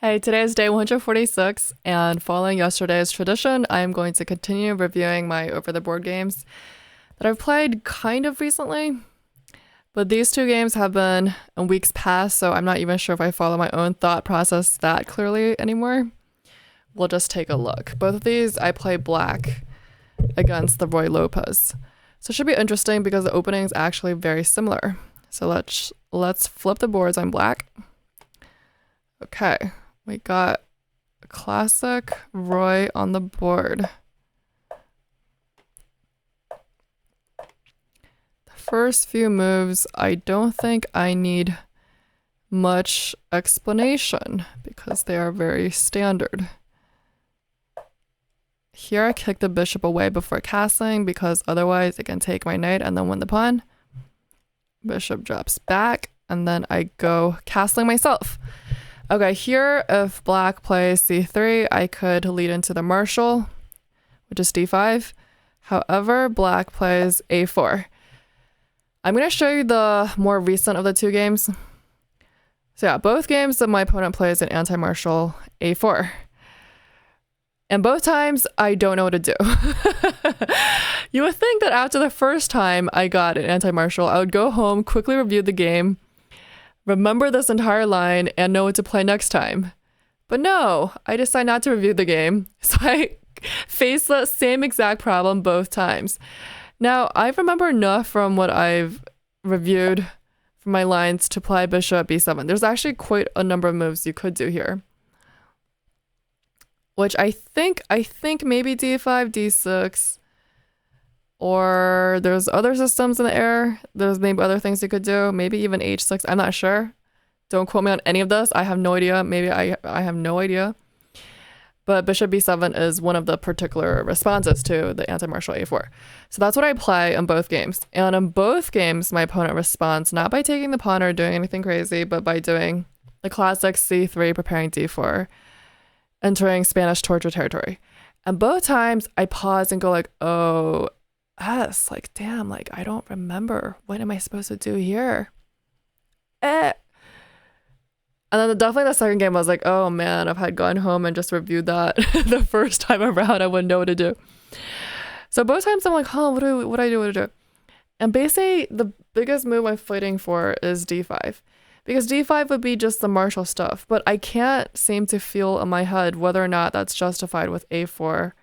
Hey, today is day 146, and following yesterday's tradition, I am going to continue reviewing my over-the-board games that I've played kind of recently. But these two games have been in weeks past, so I'm not even sure if I follow my own thought process that clearly anymore. We'll just take a look. Both of these, I play black against the Ruy Lopez. So it should be interesting because the opening is actually very similar. So let's flip the boards on black. Okay. We got a classic Ruy on the board. The first few moves, I don't think I need much explanation because they are very standard. Here I kick the bishop away before castling because otherwise it can take my knight and then win the pawn. Bishop drops back and then I go castling myself. Okay, here if black plays c3, I could lead into the marshal, which is d5. However, black plays a4. I'm going to show you the more recent of the two games. So yeah, both games that my opponent plays an anti-marshal a4. And both times, I don't know what to do. You would think that after the first time I got an anti-marshal, I would go home, quickly review the game, remember this entire line, and know what to play next time. But no, I decide not to review the game, so I face the same exact problem both times. Now, I remember enough from what I've reviewed from my lines to play bishop b7. There's actually quite a number of moves you could do here. Which I think maybe d5, d6, or there's other systems in the air. There's maybe other things you could do. Maybe even h6. I'm not sure. Don't quote me on any of this. I have no idea. Maybe I have no idea. But bishop b7 is one of the particular responses to the anti-marshal a4. So that's what I play in both games. And in both games, my opponent responds not by taking the pawn or doing anything crazy, but by doing the classic c3, preparing d4, entering Spanish torture territory. And both times I pause and go like, oh, yes, like, damn, like, I don't remember. What am I supposed to do here? And then definitely the second game, I was like, oh man, if I had gone home and just reviewed that the first time around, I wouldn't know what to do. So both times I'm like, what do I do? And basically the biggest move I'm fighting for is d5. Because d5 would be just the marshal stuff, but I can't seem to feel in my head whether or not that's justified with a4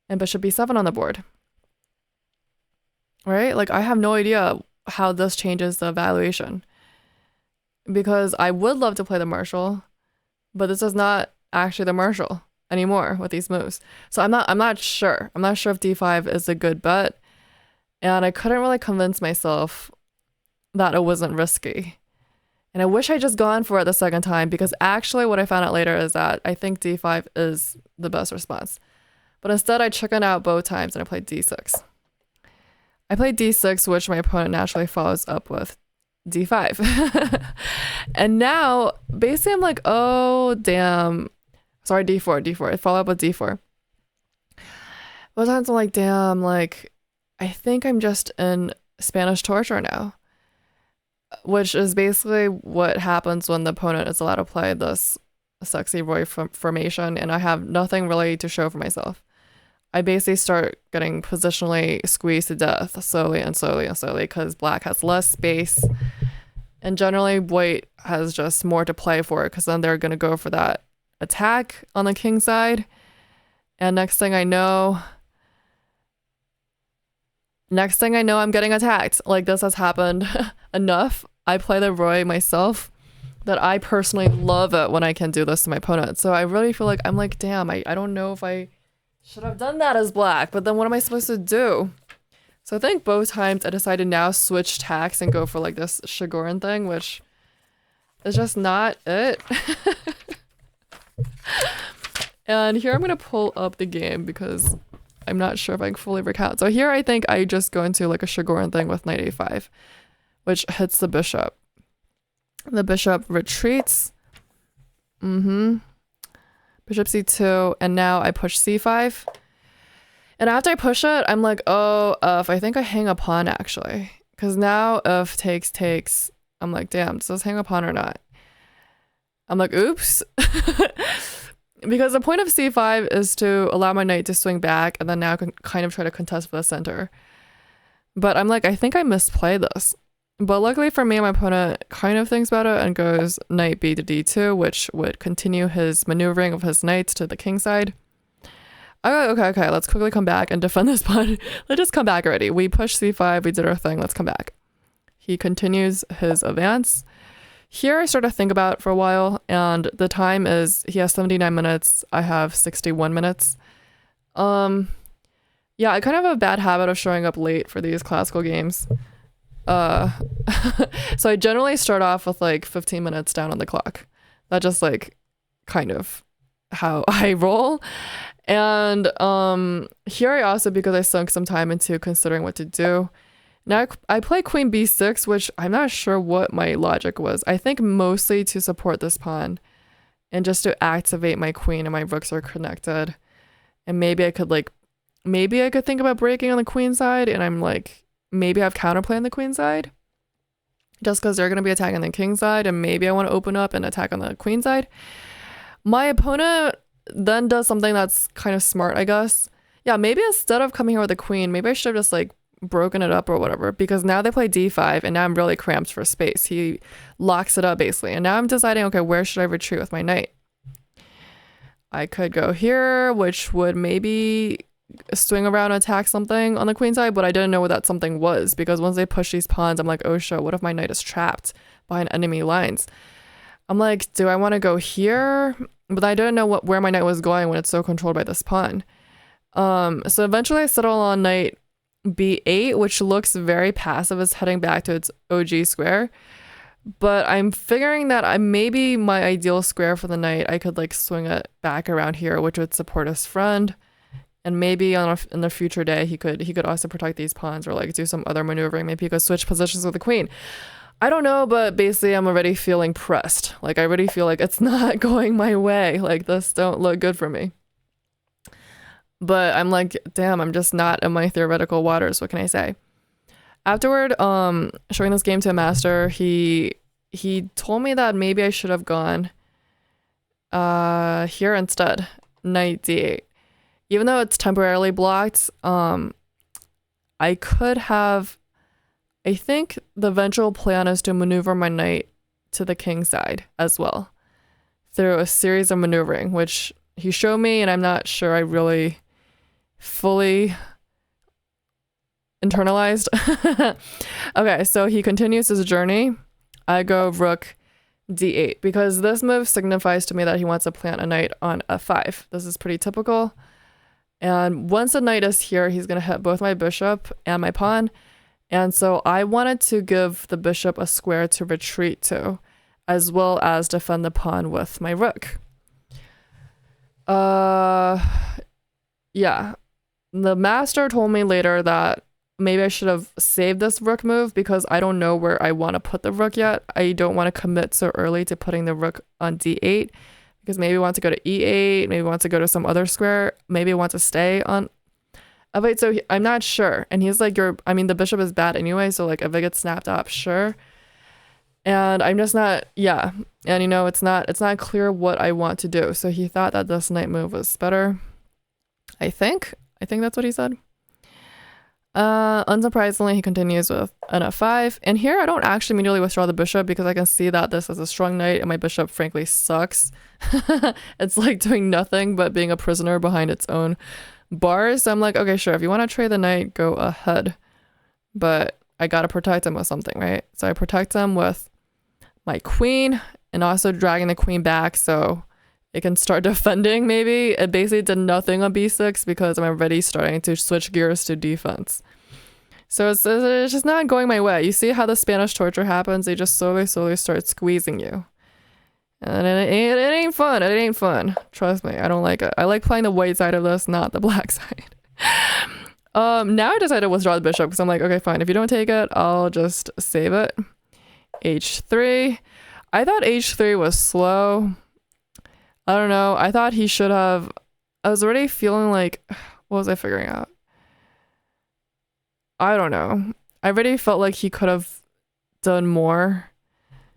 and bishop b7 on the board. Right? Like, I have no idea how this changes the evaluation. Because I would love to play the marshal, but this is not actually the marshal anymore with these moves. So I'm not sure. I'm not sure if d5 is a good bet. And I couldn't really convince myself that it wasn't risky. And I wish I'd just gone for it the second time, because actually what I found out later is that I think d5 is the best response. But instead I chickened out both times and I played d6. I played d6, which my opponent naturally follows up with d5. And now basically I'm like, oh damn. Sorry, d4. I follow up with d4. Both times I'm like, damn, like, I think I'm just in Spanish torture now. Which is basically what happens when the opponent is allowed to play this sexy Ruy formation, and I have nothing really to show for myself. I basically start getting positionally squeezed to death slowly because black has less space, and generally white has just more to play for, because then they're going to go for that attack on the king side, and next thing I know I'm getting attacked. Like, this has happened enough. I play the Ruy myself that I personally love it when I can do this to my opponent. So I really feel like I'm like, damn, I don't know if I should have done that as black, but then what am I supposed to do? So I think both times I decided now switch tacks and go for like this Shigoran thing, which is just not it. And here I'm going to pull up the game because I'm not sure if I can fully recount. So here I think I just go into like a Shigoran thing with knight a5, which hits the bishop. The bishop retreats. Bishop c2, and now I push c5. And after I push it, I'm like, oh, if I think I hang a pawn actually. Because now if takes, I'm like, damn, does this hang a pawn or not? I'm like, oops. Because the point of c5 is to allow my knight to swing back and then now can kind of try to contest for the center. But I'm like, I think I misplayed this. But luckily for me, my opponent kind of thinks about it and goes knight b to d2, which would continue his maneuvering of his knights to the king side. Okay, let's quickly come back and defend this pawn. Let's just come back already. We pushed c5, we did our thing, let's come back. He continues his advance. Here I start to think about it for a while, and the time is, he has 79 minutes, I have 61 minutes. Yeah, I kind of have a bad habit of showing up late for these classical games. So I generally start off with like 15 minutes down on the clock. That's just like kind of how I roll. And here I also, because I sunk some time into considering what to do. Now I play queen b6, which I'm not sure what my logic was. I think mostly to support this pawn and just to activate my queen and my rooks are connected. And maybe I could think about breaking on the queen side, and I'm like, maybe I have counterplay on the queen side just because they're going to be attacking the king side, and maybe I want to open up and attack on the queen side. My opponent then does something that's kind of smart, I guess. Yeah, maybe instead of coming here with the queen, maybe I should have just like broken it up or whatever, because now they play d5 and now I'm really cramped for space. He locks it up basically, and now I'm deciding, okay, where should I retreat with my knight? I could go here, which would maybe swing around and attack something on the queen side, but I didn't know what that something was, because once they push these pawns, I'm like, oh shit, what if my knight is trapped behind enemy lines? I'm like, do I want to go here? But I didn't know where my knight was going when it's so controlled by this pawn. So eventually I settle on knight b8, which looks very passive, as heading back to its OG square. But I'm figuring that maybe my ideal square for the knight, I could like swing it back around here, which would support his friend. And maybe in the future day, he could also protect these pawns or like do some other maneuvering. Maybe he could switch positions with the queen. I don't know, but basically I'm already feeling pressed. Like I already feel like it's not going my way. Like this don't look good for me. But I'm like, damn, I'm just not in my theoretical waters. What can I say? Afterward, showing this game to a master, he told me that maybe I should have gone here instead, knight d8. Even though it's temporarily blocked, I could have, I think the eventual plan is to maneuver my knight to the king side as well through a series of maneuvering, which he showed me, and I'm not sure I really fully internalized. Okay, so he continues his journey. I go rook d8 because this move signifies to me that he wants to plant a knight on f5. This is pretty typical. And once the knight is here, he's going to hit both my bishop and my pawn. And so I wanted to give the bishop a square to retreat to, as well as defend the pawn with my rook. Yeah. The master told me later that maybe I should have saved this rook move because I don't know where I want to put the rook yet. I don't want to commit so early to putting the rook on d8 because maybe I want to go to e8, maybe I want to go to some other square, maybe I want to stay on f8. So I'm not sure. And he's like, the bishop is bad anyway, so like if it gets snapped up, sure. And I'm just not, yeah. And it's not clear what I want to do. So he thought that this knight move was better. I think that's what he said. Unsurprisingly, he continues with an f5. And here I don't actually immediately withdraw the bishop because I can see that this is a strong knight and my bishop frankly sucks. It's like doing nothing but being a prisoner behind its own bars. So I'm like, okay, sure, if you want to trade the knight, go ahead. But I gotta protect him with something, right? So I protect him with my queen and also dragging the queen back so it can start defending maybe. It basically did nothing on b6 because I'm already starting to switch gears to defense. So it's just not going my way. You see how the Spanish torture happens? They just slowly start squeezing you. And it ain't fun. It ain't fun. Trust me, I don't like it. I like playing the white side of this, not the black side. Now I decided to withdraw the bishop because I'm like, okay, fine. If you don't take it, I'll just save it. h3. I thought h3 was slow. I don't know. I thought he should have. I was already feeling like, what was I figuring out? I don't know. I already felt like he could have done more,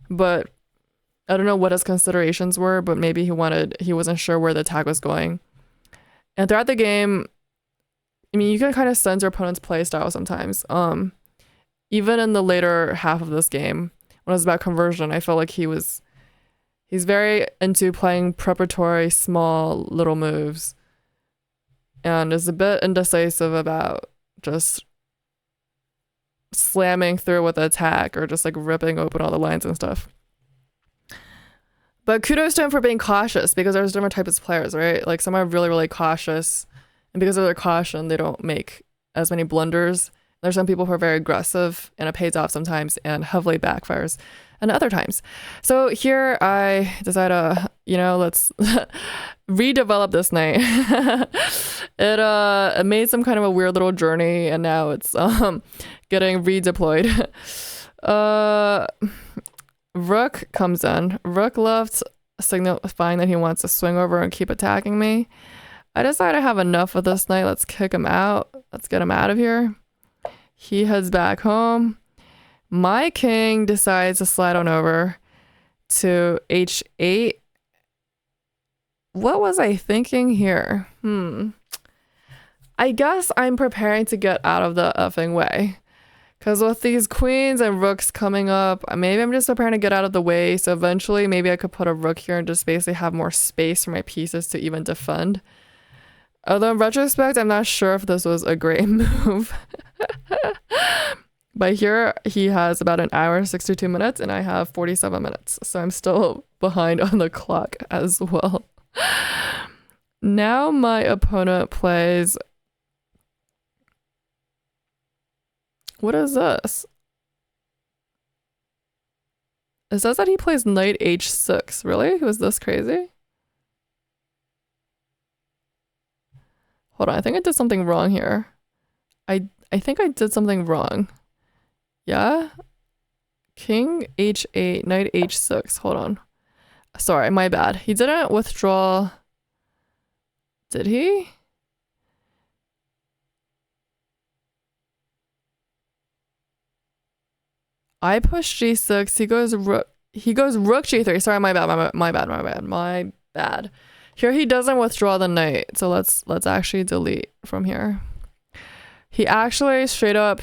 but I don't know what his considerations were, but maybe he wasn't sure where the attack was going. And throughout the game, I mean, you can kind of sense your opponent's play style sometimes. Even in the later half of this game, when it was about conversion, I felt like he's very into playing preparatory small little moves and is a bit indecisive about just slamming through with the attack or just like ripping open all the lines and stuff. But kudos to him for being cautious, because there's different types of players, right? Like some are really, really cautious, and because of their caution, they don't make as many blunders. There's some people who are very aggressive, and it pays off sometimes and heavily backfires and other times. So here I decided, let's redevelop this knight. It made some kind of a weird little journey, and now it's getting redeployed. Rook comes in. Rook left, signifying that he wants to swing over and keep attacking me. I decided to have enough of this knight. Let's kick him out. Let's get him out of here. He heads back home. My king decides to slide on over to h8. What was I thinking here? I guess I'm preparing to get out of the effing way. Because with these queens and rooks coming up, maybe I'm just preparing to get out of the way. So eventually maybe I could put a rook here and just basically have more space for my pieces to even defend. Although in retrospect, I'm not sure if this was a great move. But here he has about an hour, 62 minutes, and I have 47 minutes. So I'm still behind on the clock as well. Now my opponent plays... What is this? It says that he plays knight h6. Really? Was this crazy? Hold on, I think I did something wrong here. I think I did something wrong. Yeah? King h8, knight h6. Hold on. Sorry, my bad. He didn't withdraw. Did he? I push g6. He goes rook g3. Sorry, my bad. Here he doesn't withdraw the knight. So let's actually delete from here. He actually straight up...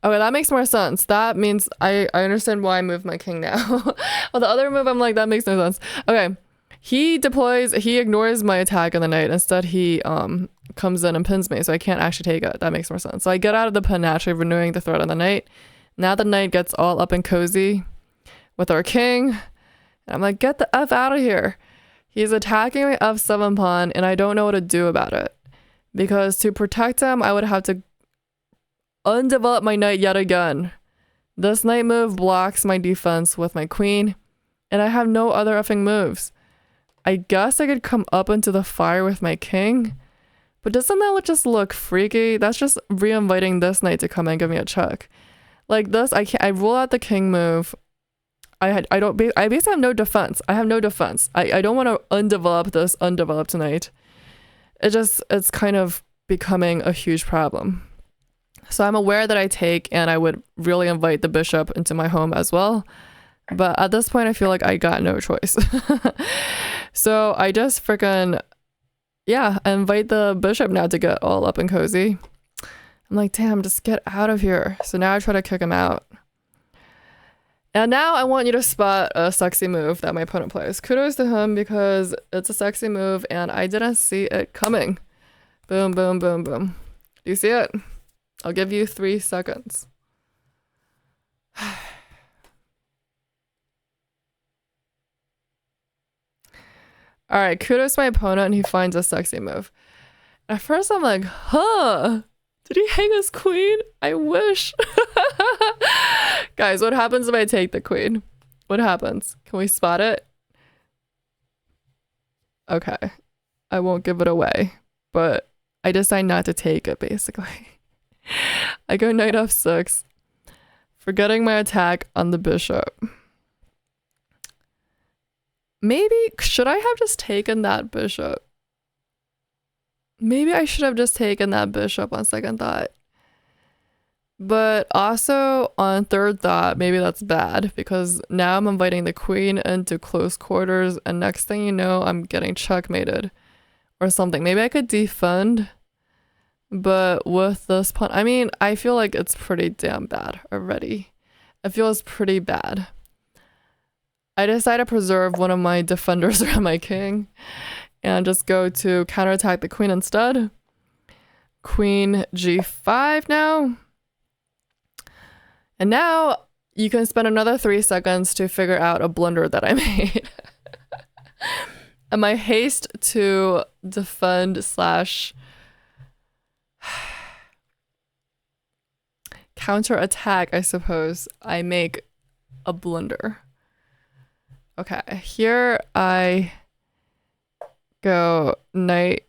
Okay, that makes more sense. That means I understand why I moved my king now. Well, the other move, I'm like, that makes no sense. Okay. He ignores my attack on the knight. Instead, he comes in and pins me, so I can't actually take it. That makes more sense. So I get out of the pin, naturally renewing the threat on the knight. Now the knight gets all up and cozy with our king. And I'm like, get the F out of here. He's attacking my f7 pawn, and I don't know what to do about it. Because to protect him, I would have to undevelop my knight yet again. This knight move blocks my defense with my queen, and I have no other effing moves. I guess I could come up into the fire with my king, but doesn't that just look freaky? That's just re-inviting this knight to come and give me a check. Like this, I rule out the king move. I basically have no defense. I have no defense. I don't want to undevelop this undeveloped knight. It's kind of becoming a huge problem. So I'm aware that I take, and I would really invite the bishop into my home as well. But at this point, I feel like I got no choice. So I just freaking, invite the bishop now to get all up and cozy. I'm like, damn, just get out of here. So now I try to kick him out. And now I want you to spot a sexy move that my opponent plays. Kudos to him, because it's a sexy move and I didn't see it coming. Boom, boom, boom, boom. Do you see it? I'll give you 3 seconds. All right, kudos to my opponent. He finds a sexy move. At first, I'm like, huh? Did he hang his queen? I wish. Guys, what happens if I take the queen? What happens? Can we spot it? Okay. I won't give it away, but I decide not to take it, basically. I go knight f6, forgetting my attack on the bishop. Maybe, should I have just taken that bishop? Maybe I should have just taken that bishop on second thought. But also on third thought, maybe that's bad because now I'm inviting the queen into close quarters and next thing you know, I'm getting checkmated or something. Maybe I could defend, but with this pawn, I mean, I feel like it's pretty damn bad already. It feels pretty bad. I decided to preserve one of my defenders around my king and just go to counterattack the queen instead. Queen g5 now. And now you can spend another 3 seconds to figure out a blunder that I made. And my haste to defend slash counter attack, I suppose, I make a blunder. Okay, here I go knight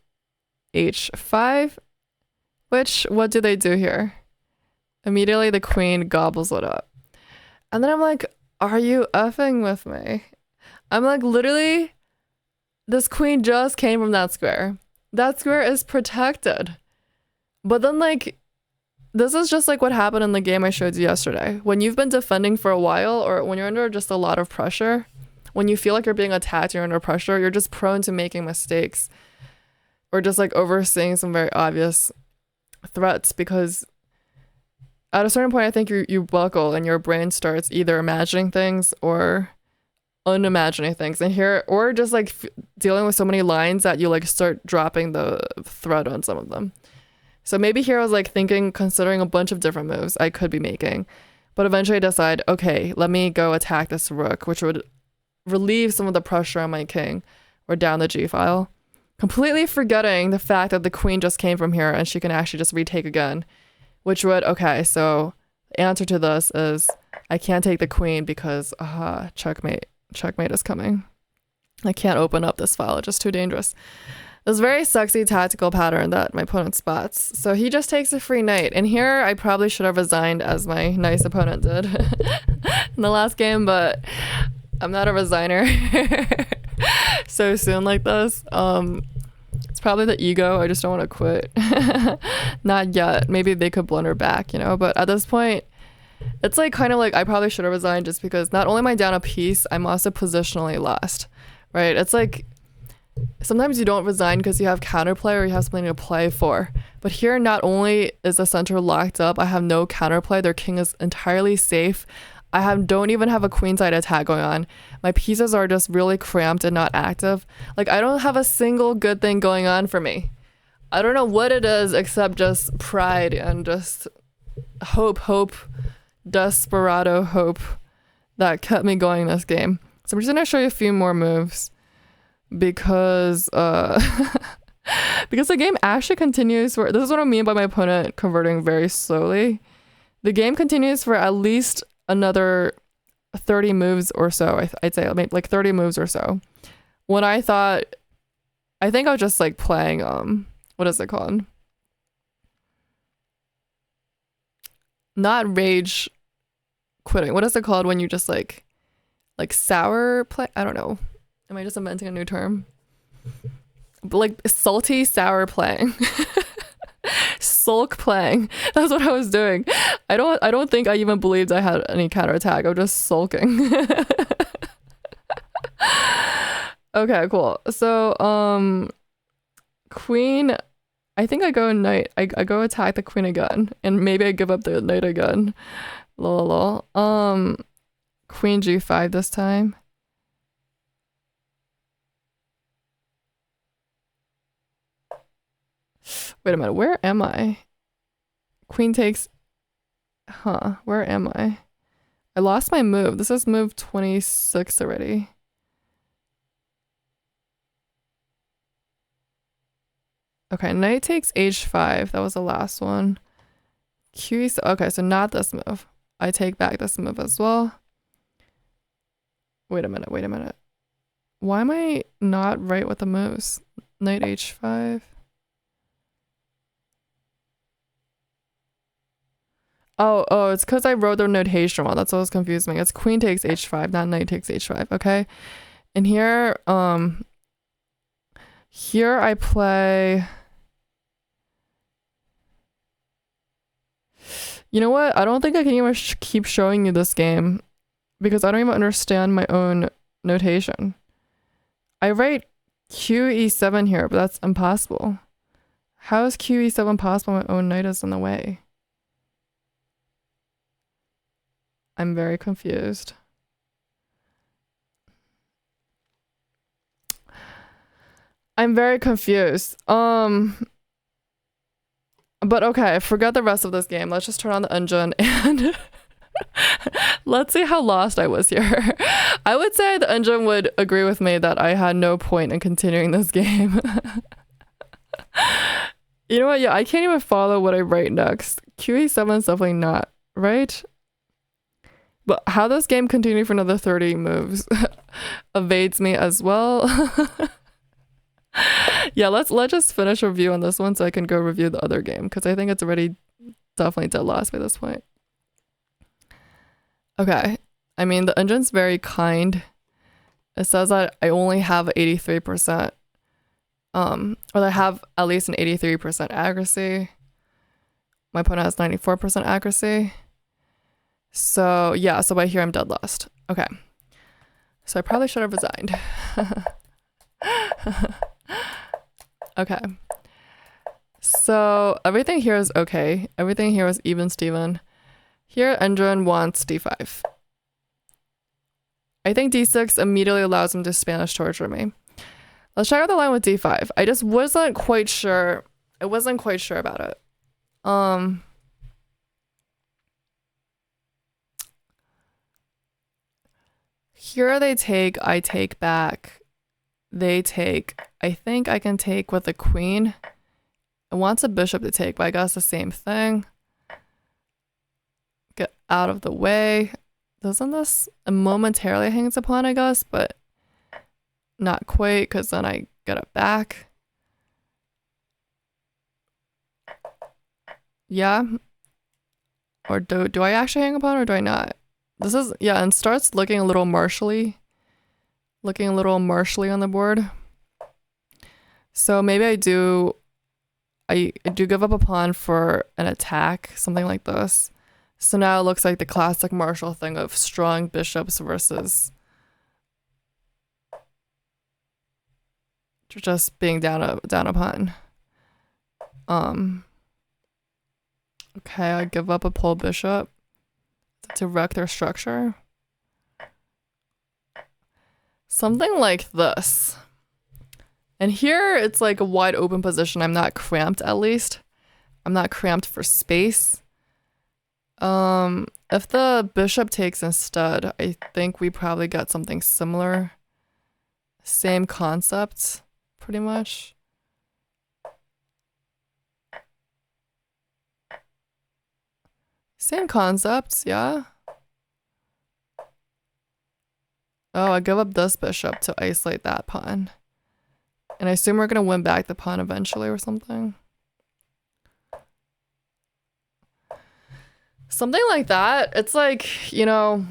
h5, which, what do they do here? Immediately the queen gobbles it up. And then I'm like, are you effing with me? I'm like, literally, this queen just came from that square. That square is protected. But then like, this is just like what happened in the game I showed you yesterday. When you've been defending for a while or when you're under just a lot of pressure, when you feel like you're being attacked, you're under pressure, you're just prone to making mistakes or just like overseeing some very obvious threats because at a certain point, I think you buckle and your brain starts either imagining things or unimagining things. And here, or just like dealing with so many lines that you like start dropping the thread on some of them. So maybe here I was like thinking, considering a bunch of different moves I could be making. But eventually I decide, okay, let me go attack this rook, which would relieve some of the pressure on my king or down the g file. Completely forgetting the fact that the queen just came from here and she can actually just retake again. Which would, okay, so the answer to this is I can't take the queen because, checkmate. Checkmate is coming. I can't open up this file, it's just too dangerous. This very sexy tactical pattern that my opponent spots. So he just takes a free knight. And here I probably should have resigned as my nice opponent did in the last game, but I'm not a resigner so soon like this. It's probably the ego. I just don't want to quit. Not yet. Maybe they could blunder back, you know? But at this point, it's like kind of like I probably should have resigned just because not only am I down a piece, I'm also positionally lost, right? It's like sometimes you don't resign because you have counterplay or you have something to play for. But here, not only is the center locked up, I have no counterplay. Their king is entirely safe. Don't even have a queenside attack going on. My pieces are just really cramped and not active. Like I don't have a single good thing going on for me. I don't know what it is except just pride and just hope, desperado hope that kept me going this game. So I'm just gonna show you a few more moves because because the game actually continues for, this is what I mean by my opponent converting very slowly. The game continues for at least another 30 moves or so. I'd say maybe like 30 moves or so. When I think I was just like playing, what is it called? Not rage quitting. What is it called when you just like sour play? I don't know. Am I just inventing a new term? But like salty sour playing. Sulk playing. That's what I was doing. I don't think I even believed I had any counterattack. I was just sulking. Okay, cool. So queen, I think I go knight. I go attack the queen again. And maybe I give up the knight again. Lol. Queen g5 this time. Wait a minute, where am I? Queen takes... where am I? I lost my move. This is move 26 already. Okay, knight takes h5. That was the last one. QE... Okay, so not this move. I take back this move as well. Wait a minute. Why am I not right with the moves? Knight h5. Oh, it's because I wrote the notation wrong. That's what was confusing me. It's queen takes h5, not knight takes h5, okay? And here I play... You know what? I don't think I can even keep showing you this game because I don't even understand my own notation. I write QE7 here, but that's impossible. How is QE7 possible? My own knight is in the way. I'm very confused. I'm very confused. But okay, forget the rest of this game. Let's just turn on the engine and let's see how lost I was here. I would say the engine would agree with me that I had no point in continuing this game. You know what? Yeah, I can't even follow what I write next. QE7 is definitely not, right? But how this game continued for another 30 moves evades me as well. Yeah, let's just finish a review on this one so I can go review the other game because I think it's already definitely dead last by this point. Okay, I mean the engine's very kind. It says that I only have 83%, or I have at least an 83% accuracy. My opponent has 94% accuracy. So yeah, so by here I'm dead last. Okay, so I probably should have resigned. Okay, so everything here is okay. Everything here is even Steven. Here, Endron wants d5. I think d6 immediately allows him to Spanish torture me. Let's check out the line with d5. I just wasn't quite sure. I wasn't quite sure about it. Here they take, I take back. They take. I think I can take with the queen. It wants a bishop to take, but I guess the same thing. Get out of the way. Doesn't this momentarily hangs upon, I guess, but not quite because then I get it back. Yeah. Or do I actually hang upon or do I not? This is, yeah, and starts looking a little martially. Looking a little martially on the board. So maybe I do give up a pawn for an attack, something like this. So now it looks like the classic martial thing of strong bishops versus just being down a pawn. Okay, I give up a pole bishop to wreck their structure. Something like this. And here it's like a wide open position. I'm not cramped, at least. I'm not cramped for space. If the bishop takes instead, I think we probably get something similar. Same concept, pretty much. Same concepts, yeah. Oh, I give up this bishop to isolate that pawn. And I assume we're going to win back the pawn eventually or something. Something like that. It's like, you know,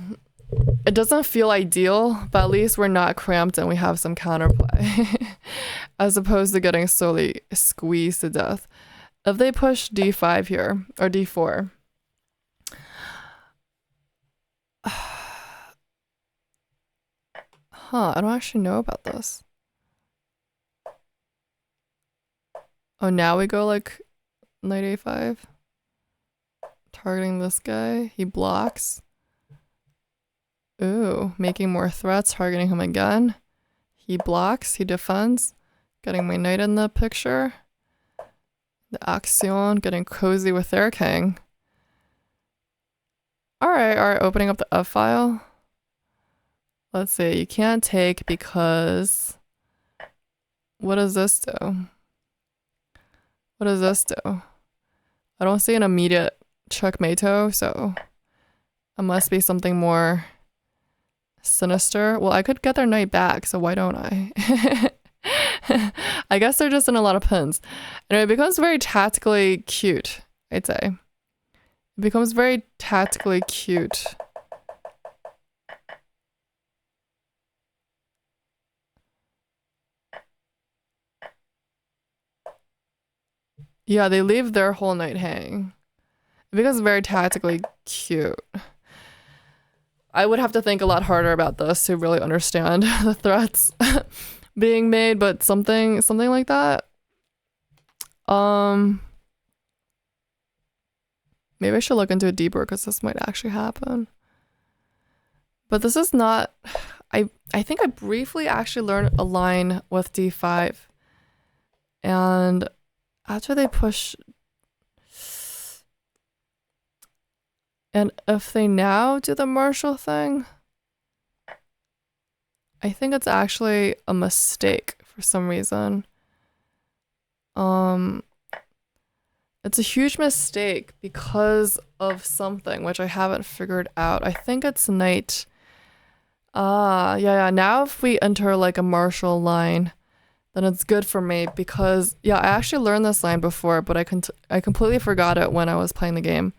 it doesn't feel ideal, but at least we're not cramped and we have some counterplay. As opposed to getting slowly squeezed to death. If they push d5 here, or d4. Huh, I don't actually know about this. Oh, now we go like knight a5. Targeting this guy. He blocks. Ooh, making more threats, targeting him again. He blocks, he defends. Getting my knight in the picture. The Action, getting cozy with their king. Alright, opening up the F file. Let's see, you can't take because... What does this do? What does this do? I don't see an immediate checkmate, so it must be something more sinister. Well, I could get their knight back, so why don't I? I guess they're just in a lot of pins. And it becomes very tactically cute, I'd say. It becomes very tactically cute. Yeah, they leave their whole knight hanging. It becomes very tactically cute. I would have to think a lot harder about this to really understand the threats being made, but something like that. Maybe I should look into it deeper because this might actually happen. But this is not. I think I briefly actually learned a line with d5, and after they push, and if they now do the Marshall thing, I think it's actually a mistake for some reason. It's a huge mistake because of something which I haven't figured out. I think it's knight. Yeah. Now if we enter like a Marshall line, then it's good for me because, yeah, I actually learned this line before, but I completely forgot it when I was playing the game.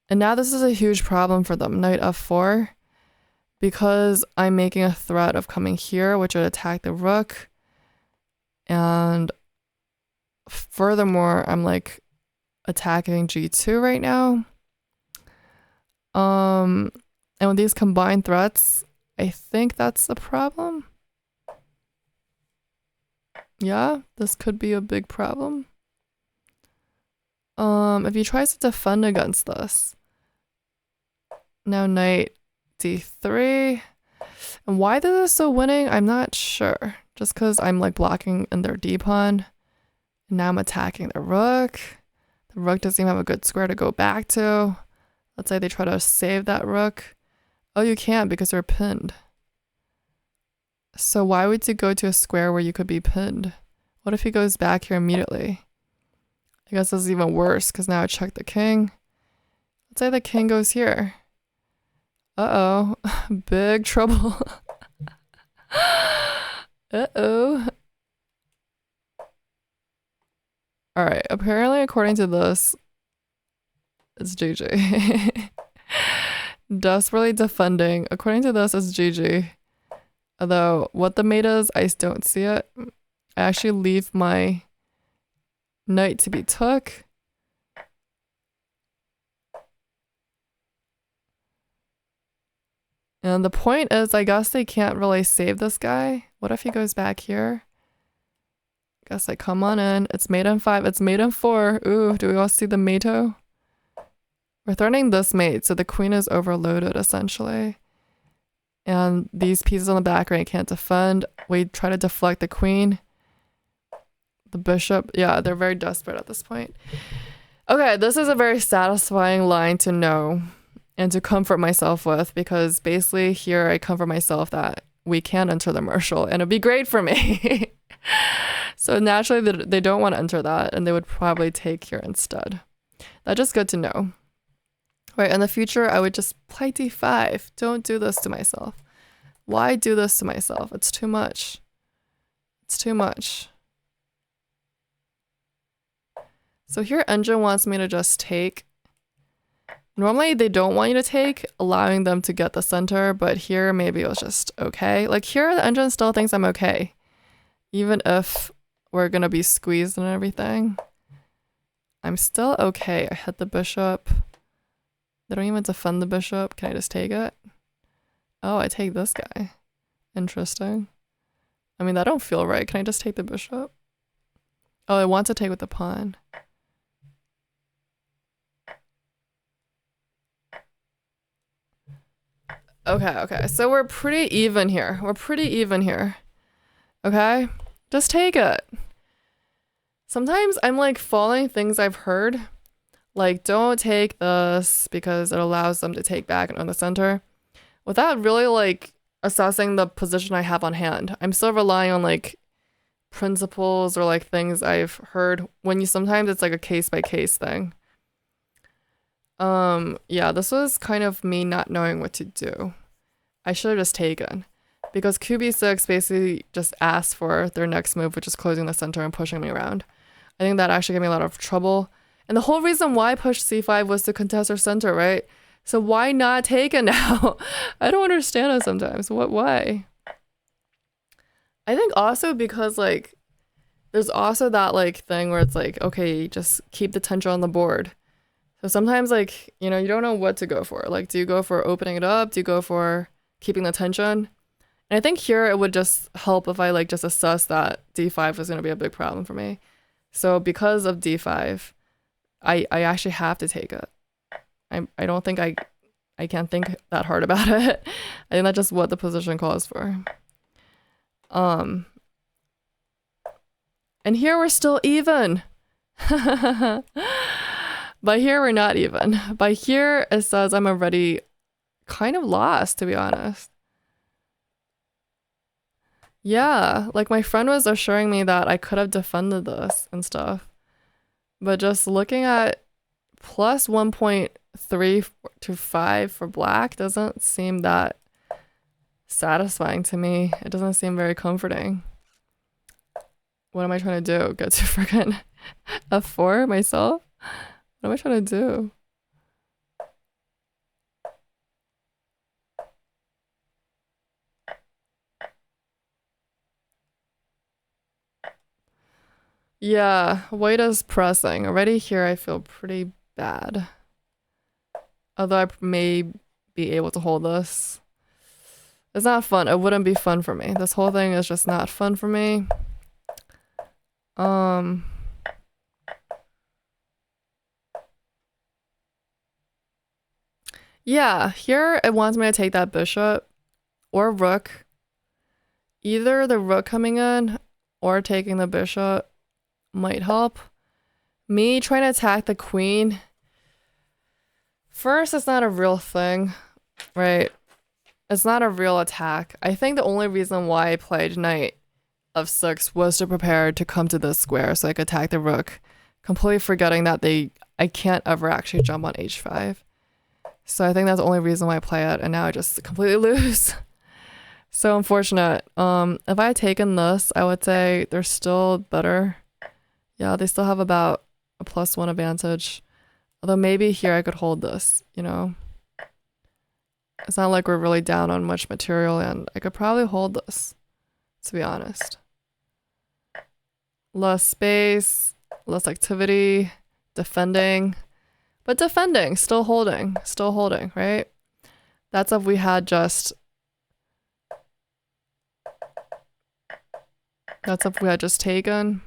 And now this is a huge problem for them, knight f4, because I'm making a threat of coming here, which would attack the rook. And furthermore, I'm like attacking g2 right now. And with these combined threats, I think that's the problem. Yeah, this could be a big problem. If he tries to defend against this, now knight d3. And why this is so winning, I'm not sure. Just because I'm like blocking in their d pawn. Now I'm attacking the rook. The rook doesn't even have a good square to go back to. Let's say they try to save that rook. Oh, you can't because they're pinned. So why would you go to a square where you could be pinned? What if he goes back here immediately? I guess this is even worse because now I check the king. Let's say the king goes here. Uh-oh. Big trouble. Uh-oh. Alright, apparently according to this, it's GG. Desperately defending. According to this, it's GG. Although, what the mate is, I don't see it. I actually leave my knight to be took. And the point is, I guess they can't really save this guy. What if he goes back here? Guess I come on in. It's mate m5. It's mate m4. Ooh, do we all see the mate-o? We're threatening this mate, so the queen is overloaded, essentially. And these pieces on the back rank can't defend. We try to deflect the queen. The bishop. Yeah, they're very desperate at this point. Okay, this is a very satisfying line to know and to comfort myself with, because basically here I comfort myself that we can enter the Marshall and it'd be great for me. So naturally they don't want to enter that and they would probably take here instead. That's just good to know. Right, in the future I would just play d5. Don't do this to myself. Why do this to myself? It's too much. It's too much. So here engine wants me to just take. Normally they don't want you to take, allowing them to get the center, but here maybe it was just okay. Like here the engine still thinks I'm okay. Even if we're gonna be squeezed and everything. I'm still okay. I hit the bishop. They don't even defend the bishop. Can I just take it? Oh, I take this guy. Interesting. I mean, that don't feel right. Can I just take the bishop? Oh, I want to take with the pawn. Okay. So we're pretty even here. Okay? Just take it. Sometimes I'm like following things I've heard. Like, don't take this because it allows them to take back and on the center. Without really like assessing the position I have on hand. I'm still relying on like principles or like things I've heard when you sometimes it's like a case by case thing. Yeah, this was kind of me not knowing what to do. I should have just taken because QB6 basically just asked for their next move, which is closing the center and pushing me around. I think that actually gave me a lot of trouble. And the whole reason why I pushed c5 was to contest their center, right? So why not take it now? I don't understand it sometimes. Why? I think also because like, there's also that like thing where it's like, okay, just keep the tension on the board. So sometimes, like, you know, you don't know what to go for. Like, do you go for opening it up? Do you go for keeping the tension? And I think here it would just help if I like just assess that d5 was going to be a big problem for me. So because of d5, I actually have to take it. I don't think I can't think that hard about it. I think that's just what the position calls for. And here we're still even. But here we're not even. By here it says I'm already kind of lost, to be honest. Yeah, like my friend was assuring me that I could have defended this and stuff. But just looking at plus 1.3 to 5 for black doesn't seem that satisfying to me. It doesn't seem very comforting. What am I trying to do? Get to freaking f4 myself? What am I trying to do? Yeah, white is pressing. Already here I feel pretty bad. Although I may be able to hold this. It's not fun. It wouldn't be fun for me. This whole thing is just not fun for me. Yeah, here it wants me to take that bishop or rook. Either the rook coming in or taking the bishop might help. Me trying to attack the queen. First, it's not a real thing, right? It's not a real attack. I think the only reason why I played knight of 6 was to prepare to come to this square so I could attack the rook, completely forgetting that I can't ever actually jump on h5. So I think that's the only reason why I play it, and now I just completely lose. So unfortunate. If I had taken this, I would say they're still better. Yeah, they still have about a +1 advantage. Although maybe here I could hold this, you know? It's not like we're really down on much material, and I could probably hold this, to be honest. Less space, less activity, defending. But defending, still holding, right? That's if we had just... That's if we had just taken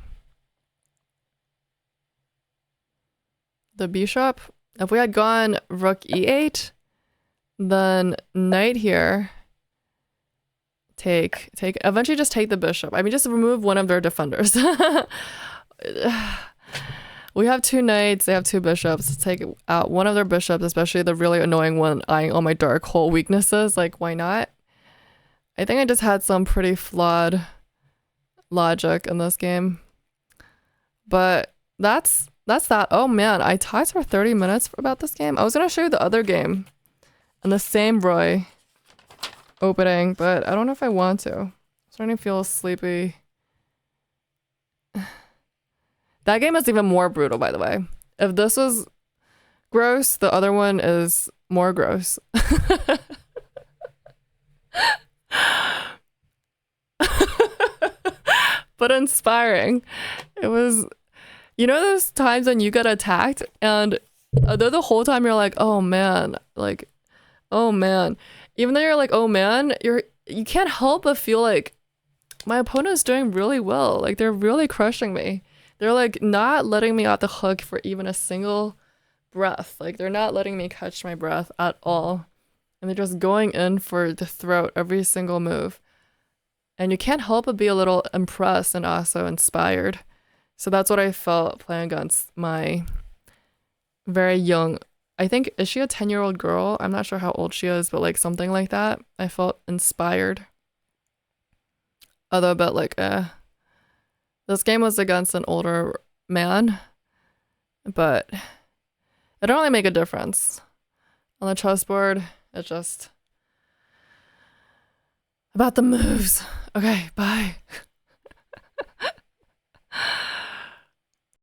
the bishop. If we had gone rook e8, then knight here, take, eventually just take the bishop. I mean, just remove one of their defenders. We have 2 knights, they have 2 bishops. Let's take out one of their bishops, especially the really annoying one eyeing all my dark hole weaknesses. Like, why not? I think I just had some pretty flawed logic in this game. But that's that. Oh man, I talked for 30 minutes about this game. I was gonna show you the other game and the same Ruy opening, but I don't know if I want to. I'm starting to feel sleepy. That game is even more brutal, by the way. If this was gross, the other one is more gross. But inspiring. It was, you know, those times when you get attacked and although the whole time you're like, oh man, like, oh man. Even though you're like, oh man, you can't help but feel like my opponent is doing really well. Like, they're really crushing me. They're like not letting me off the hook for even a single breath. Like, they're not letting me catch my breath at all. And they're just going in for the throat every single move. And you can't help but be a little impressed and also inspired. So that's what I felt playing against my very young, I think, is she a 10-year-old girl? I'm not sure how old she is, but like something like that. I felt inspired. Although a bit like, this game was against an older man, but it don't really make a difference. On the chessboard, it's just about the moves. Okay, bye.